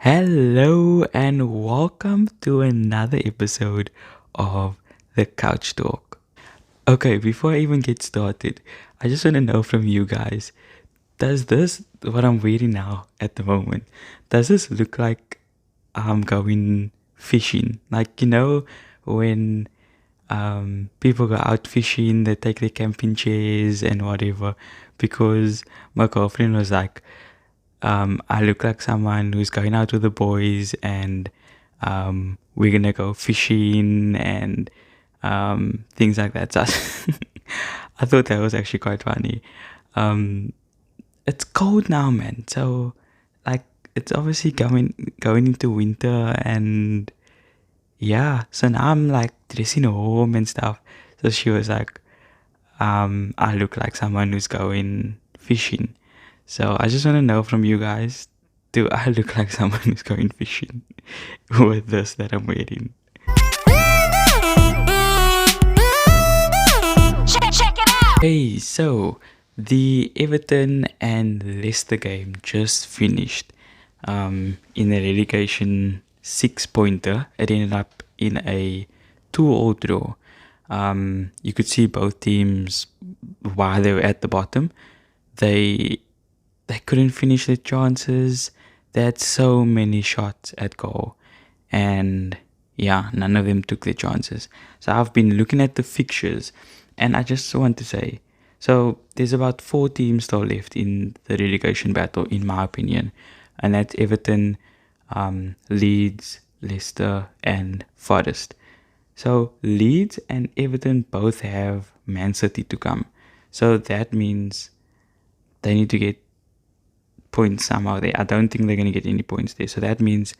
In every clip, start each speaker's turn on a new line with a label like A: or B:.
A: Hello and welcome to another episode of the Couch Talk. Okay, before I even get started, I just want to know from you guys, does this, what I'm wearing now at the moment, does this look like I'm going fishing? Like, when people go out fishing, they take their camping chairs and whatever, because my girlfriend was like, I look like someone who's going out with the boys and we're gonna go fishing and things like that. So I thought that was actually quite funny. Um, it's cold now, man. So like it's obviously going into winter and yeah. So now I'm like dressing warm and stuff. So she was like, I look like someone who's going fishing. So I just want to know from you guys, do I look like someone who's going fishing with this that I'm wearing? Check it out! Hey, so the Everton and Leicester game just finished in a relegation 6-pointer. It ended up in a 2-all draw. You could see both teams while they were at the bottom. They couldn't finish their chances. They had so many shots at goal, and yeah, none of them took their chances. So I've been looking at the fixtures, and I just want to say, so there's about 4 teams still left in the relegation battle, in my opinion, and that's Everton, Leeds, Leicester, and Forest. So Leeds and Everton both have Man City to come. So that means they need to get points somehow there. I don't think they're going to get any points there. So that means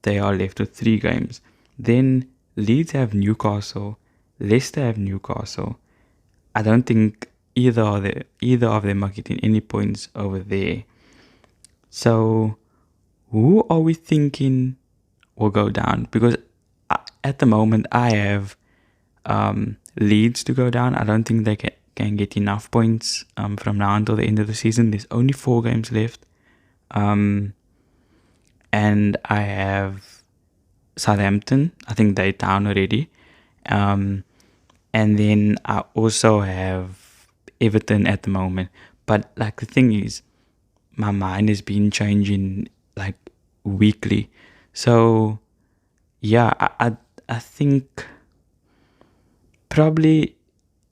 A: they are left with 3 games. Then Leeds have Newcastle. Leicester have Newcastle. I don't think either of them are getting any points over there. So who are we thinking will go down? Because at the moment I have Leeds to go down. I don't think they can get enough points from now until the end of the season. There's only 4 games left. And I have Southampton. I think they're down already. And then I also have Everton at the moment. But like the thing is, my mind has been changing like weekly. So yeah, I think probably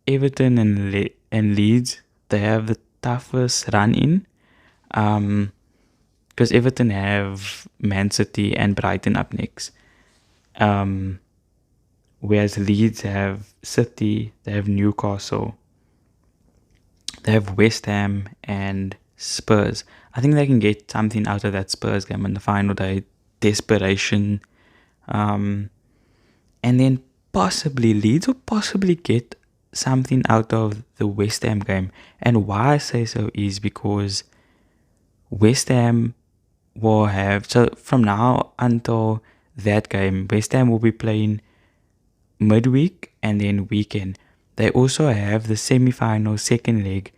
A: Everton and Leeds, they have the toughest run in. Because Everton have Man City and Brighton up next. Whereas Leeds have City, they have Newcastle, they have West Ham and Spurs. I think they can get something out of that Spurs game on the final day. Desperation. And then possibly Leeds will possibly get something out of the West Ham game. And why I say so is because West Ham will have, so from now until that game, West Ham will be playing midweek and then weekend. They also have the semi-final second leg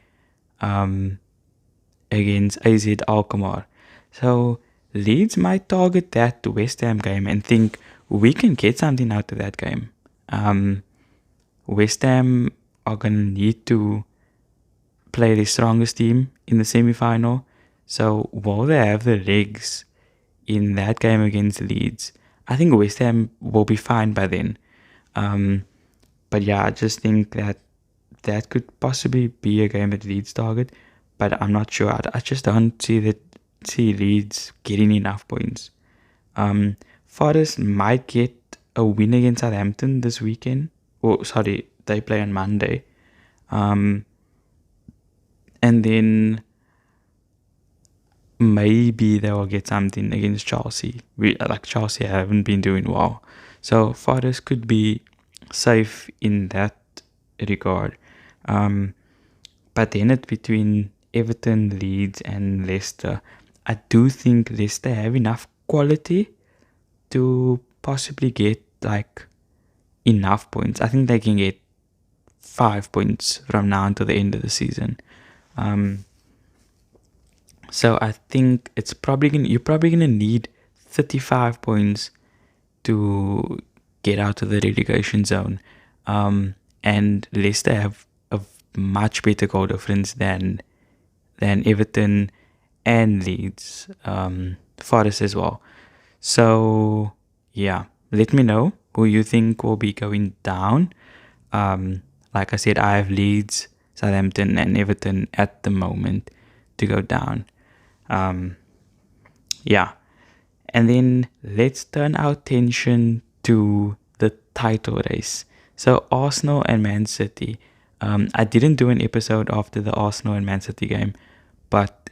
A: against AZ Alkmaar. So Leeds might target that West Ham game and think we can get something out of that game. West Ham are going to need to play the strongest team in the semi-final. So while they have the legs in that game against Leeds, I think West Ham will be fine by then. But yeah, I just think that could possibly be a game that Leeds target, but I'm not sure. I just don't see Leeds getting enough points. Forest might get a win against Southampton this weekend. Oh, sorry, they play on Monday. And then maybe they will get something against Chelsea. Chelsea haven't been doing well. So Forest could be safe in that regard. But then it's between Everton, Leeds and Leicester. I do think Leicester have enough quality to possibly get like enough points. I think they can get 5 points from now until the end of the season. So I think you're probably gonna need 35 points to get out of the relegation zone. And Leicester have a much better goal difference than Everton and Leeds, Forest as well. So yeah, let me know who you think will be going down. Like I said, I have Leeds, Southampton, and Everton at the moment to go down. Yeah, and then let's turn our attention to the title race. So Arsenal and Man City. I didn't do an episode after the Arsenal and Man City game, but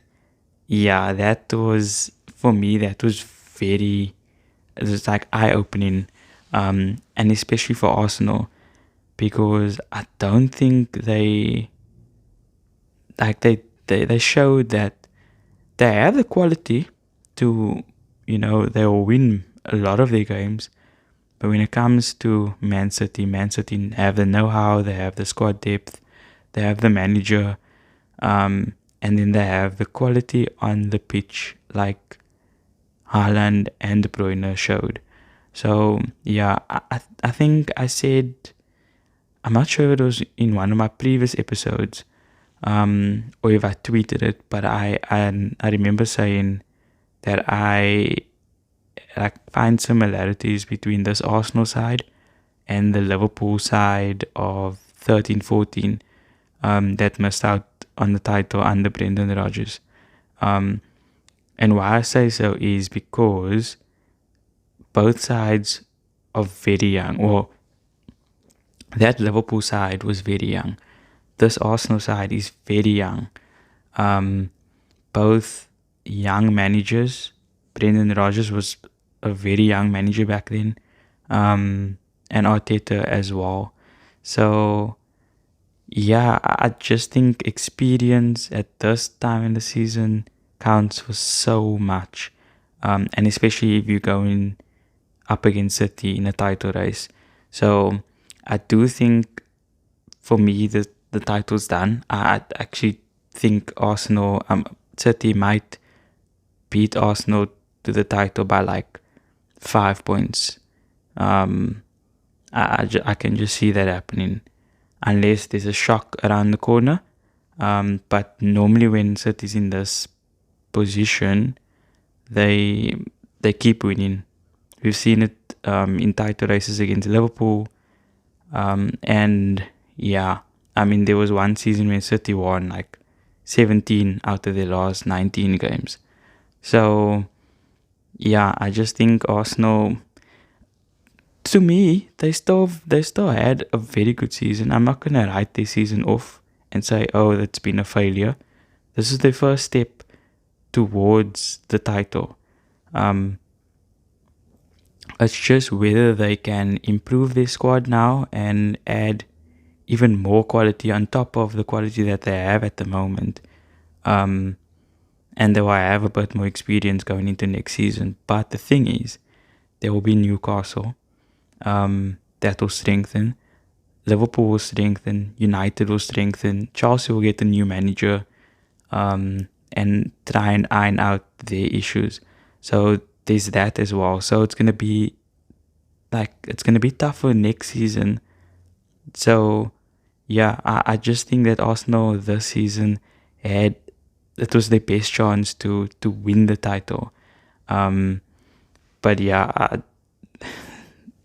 A: yeah, that was, for me, that was very, it was like eye-opening, and especially for Arsenal, because I don't think they showed that they have the quality to, they'll win a lot of their games. But when it comes to Man City have the know-how, they have the squad depth, they have the manager, and then they have the quality on the pitch, like Haaland and De Bruyne showed. So yeah, I think I said, I'm not sure if it was in one of my previous episodes, or if I tweeted it, but I remember saying that I find similarities between this Arsenal side and the Liverpool side of 13-14, that missed out on the title under Brendan Rodgers. And why I say so is because both sides are very young. Well, that Liverpool side was very young. This Arsenal side is very young. Both young managers. Brendan Rodgers was a very young manager back then, and Arteta as well. So yeah, I just think experience at this time in the season counts for so much, and especially if you're going up against City in a title race. So I do think, for me, the title's done. I actually think Arsenal, City might beat Arsenal to the title by like 5 points. I can just see that happening, unless there's a shock around the corner. But normally when City's in this position, they keep winning. We've seen it in title races against Liverpool, and yeah, I mean, there was one season when City won like 17 out of their last 19 games. So yeah, I just think Arsenal, to me, they still had a very good season. I'm not gonna write their season off and say, oh, that's been a failure. This is their first step towards the title. It's just whether they can improve their squad now and add even more quality on top of the quality that they have at the moment. And though I have a bit more experience going into next season. But the thing is, there will be Newcastle, that will strengthen. Liverpool will strengthen. United will strengthen. Chelsea will get a new manager, and try and iron out their issues. So there's that as well. So it's gonna be tougher next season. So yeah, I just think that Arsenal this season it was their best chance to win the title. But yeah,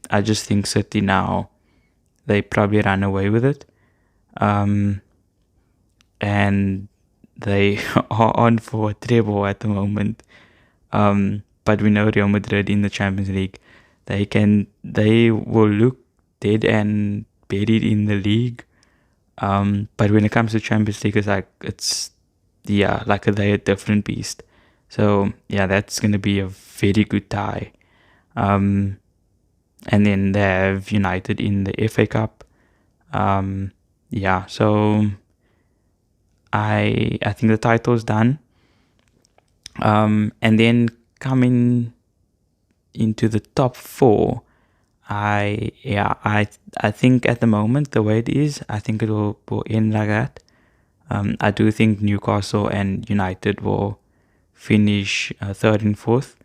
A: I just think City now, they probably ran away with it. And they are on for a treble at the moment. But we know Real Madrid in the Champions League, they will look dead and buried in the league. But when it comes to Champions League, they're a different beast. So yeah, that's gonna be a very good tie. And then they have United in the FA Cup. Yeah, so I think the title's done. And then coming into the top four, I think at the moment, the way it is, I think it will end like that. I do think Newcastle and United will finish third and fourth.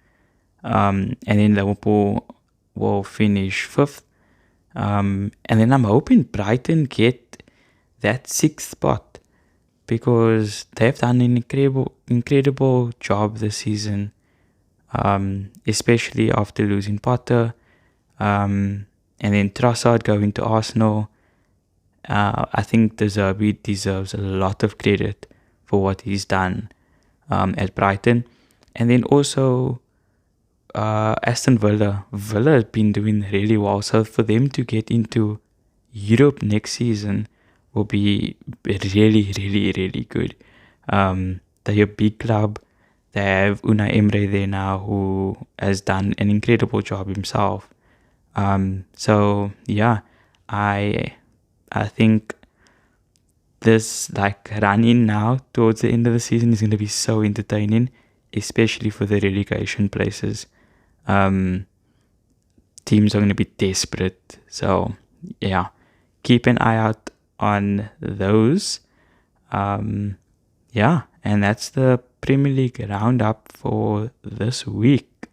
A: And then Liverpool will finish fifth. And then I'm hoping Brighton get that sixth spot because they've done an incredible job this season, especially after losing Potter. And then Trossard going to Arsenal. I think De Zerbi deserves a lot of credit for what he's done at Brighton. And then also Aston Villa. Villa has been doing really well. So for them to get into Europe next season will be really, really, really good. They're a big club. They have Unai Emre there now, who has done an incredible job himself. So yeah, I think this like run in now towards the end of the season is going to be so entertaining, especially for the relegation places. Teams are going to be desperate. So yeah, keep an eye out on those. Yeah, and that's the Premier League roundup for this week.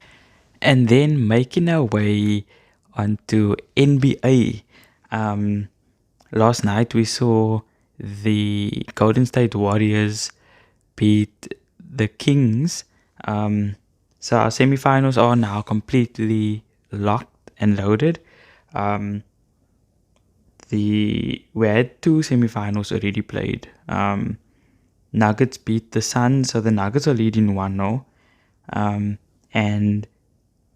A: And then making our way onto NBA. Last night we saw the Golden State Warriors beat the Kings. So our semifinals are now completely locked and loaded. We had two semifinals already played. Nuggets beat the Suns, so the Nuggets are leading 1-0. And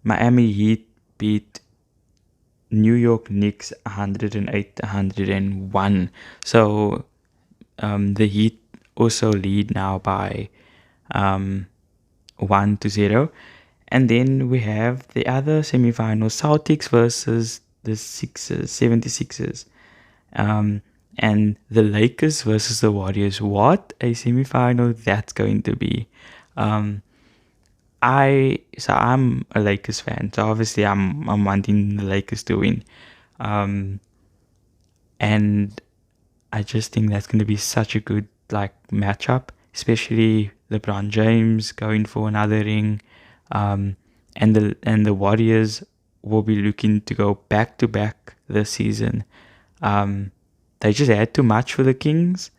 A: Miami Heat beat New York Knicks 108-101. So the Heat also lead now by 1-0. And then we have the other semifinals, Celtics versus the 76ers. And the Lakers versus the Warriors. What a semifinal that's going to be. I'm a Lakers fan, so obviously I'm wanting the Lakers to win. And I just think that's going to be such a good like matchup, especially LeBron James going for another ring. And the Warriors will be looking to go back to back this season. They just had too much for the Kings,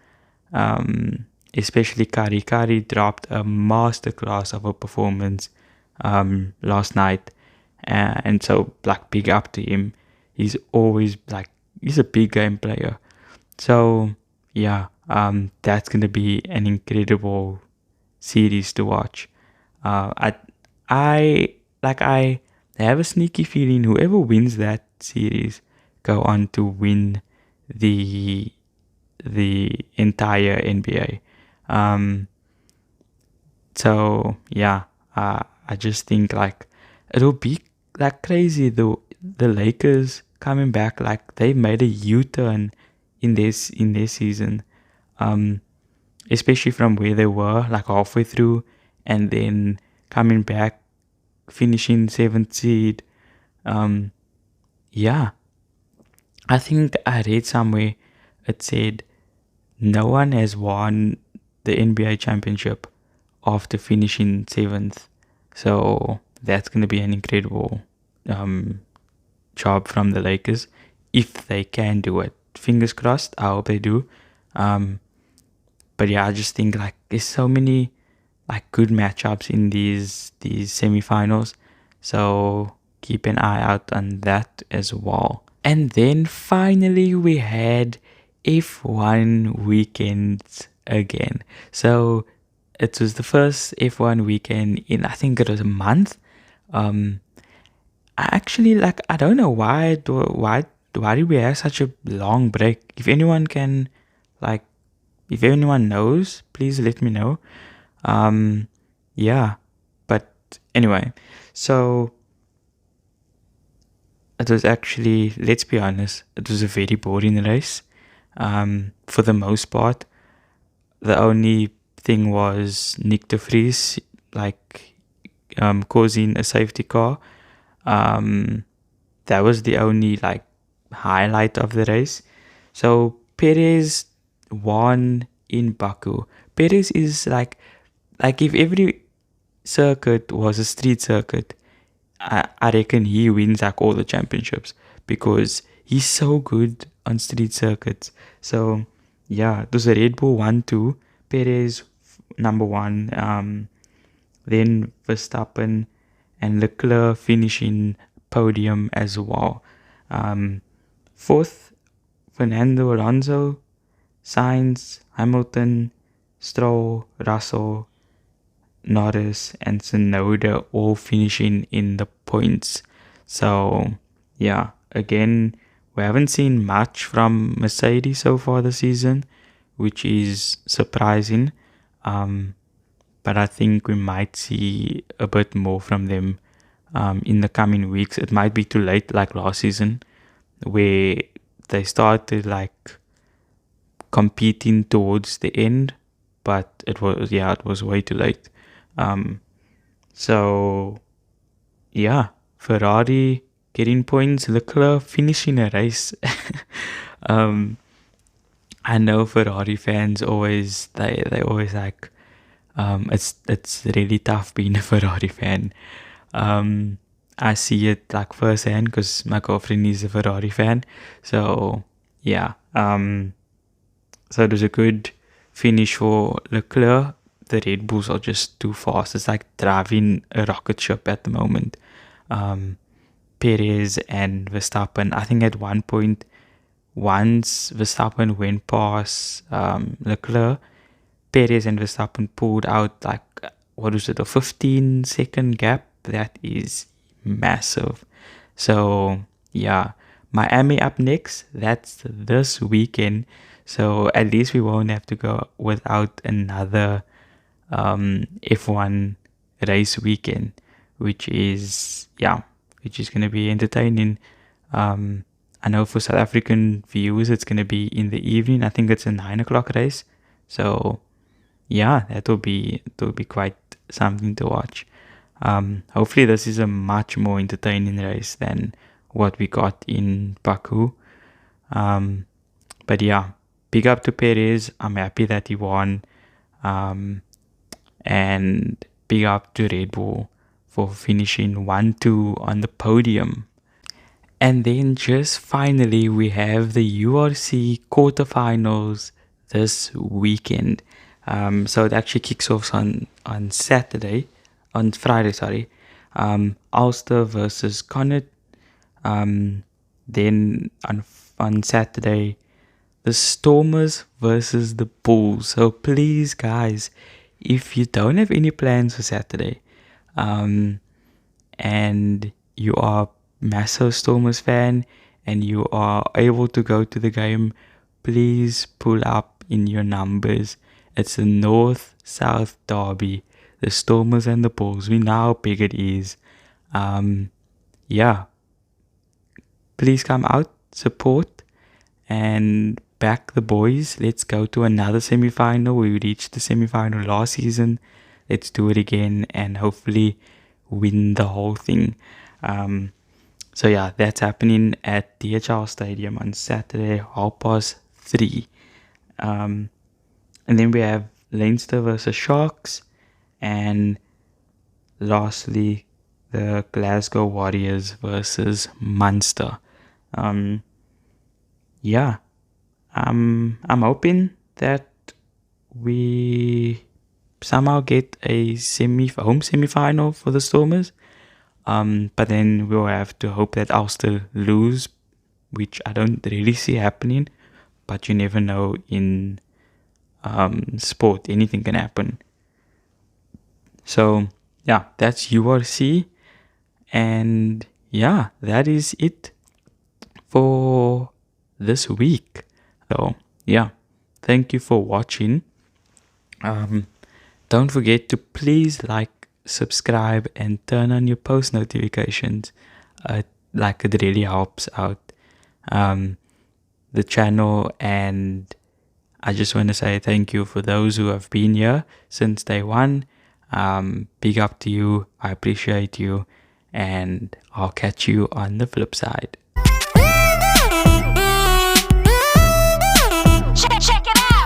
A: especially Curry. Curry dropped a masterclass of a performance last night, and so like big up to him. He's always he's a big game player. So yeah, that's gonna be an incredible series to watch. I have a sneaky feeling whoever wins that series go on to win the entire NBA. So yeah, I just think like it'll be like crazy though. The Lakers coming back, like they made a U-turn in this season, especially from where they were like halfway through, and then coming back, finishing 7th seed. Yeah, I think I read somewhere it said no one has won the NBA championship after finishing 7th. So that's going to be an incredible job from the Lakers if they can do it. Fingers crossed. I hope they do. But yeah, I just think like there's so many like good matchups in these semifinals. So keep an eye out on that as well. And then finally we had F1 weekends again. So it was the first F1 weekend in, I think it was a month. I actually I don't know why did we have such a long break? If anyone can if anyone knows, please let me know. Yeah, but anyway, so it was actually, let's be honest, it was a very boring race. For the most part, the only thing was Nick de Vries causing a safety car. That was the only highlight of the race. So Perez won in Baku. Perez is like if every circuit was a street circuit, I reckon he wins like all the championships because he's so good on street circuits. So yeah, there's a Red Bull 1-2, Perez number one, then Verstappen and Leclerc finishing podium as well. Fourth, Fernando Alonso, Sainz, Hamilton, Stroll, Russell, Norris, and Tsunoda all finishing in the points. So yeah, again, we haven't seen much from Mercedes so far this season, which is surprising. But I think we might see a bit more from them in the coming weeks. It might be too late, like last season, where they started like competing towards the end, but it was way too late. So yeah, Ferrari getting points, Leclerc finishing a race. I know Ferrari fans always they always like it's really tough being a Ferrari fan. I see it like firsthand because my girlfriend is a Ferrari fan. So yeah, so it was a good finish for Leclerc. The Red Bulls are just too fast. It's like driving a rocket ship at the moment. Perez and Verstappen, I think at one point, once Verstappen went past Leclerc, Perez and Verstappen pulled out like, what was it, a 15-second gap? That is massive. So yeah, Miami up next. That's this weekend. So at least we won't have to go without another F1 race weekend, which is going to be entertaining. I know for South African viewers it's going to be in the evening. I think it's a 9 o'clock race. So yeah, that'll be quite something to watch. Hopefully this is a much more entertaining race than what we got in Baku. But yeah, big up to Perez. I'm happy that he won. And big up to Red Bull for finishing 1-2 on the podium. And then just finally we have the URC quarterfinals this weekend. So it actually kicks off on Friday, sorry. Ulster versus Connacht. Then on Saturday, the Stormers versus the Bulls. So please, guys, if you don't have any plans for Saturday, and you are massive Stormers fan and you are able to go to the game, please pull up in your numbers. It's a north-south derby. The Stormers and the Bulls. We know how big it is. Yeah. Please come out, support, and back the boys. Let's go to another semi-final. We reached the semi-final last season. Let's do it again and hopefully win the whole thing. So yeah, that's happening at DHL Stadium on Saturday, 3:30. And then we have Leinster versus Sharks, and lastly, the Glasgow Warriors versus Munster. Yeah, I'm hoping that we somehow get a home semi-final for the Stormers. But then we'll have to hope that Ulster lose, which I don't really see happening. But you never know in sport, anything can happen. So yeah, that's URC, and yeah, that is it for this week. So yeah, thank you for watching. Don't forget to please like, subscribe, and turn on your post notifications. It really helps out the channel, and I just want to say thank you for those who have been here since day one. Big up to you. I appreciate you, and I'll catch you on the flip side.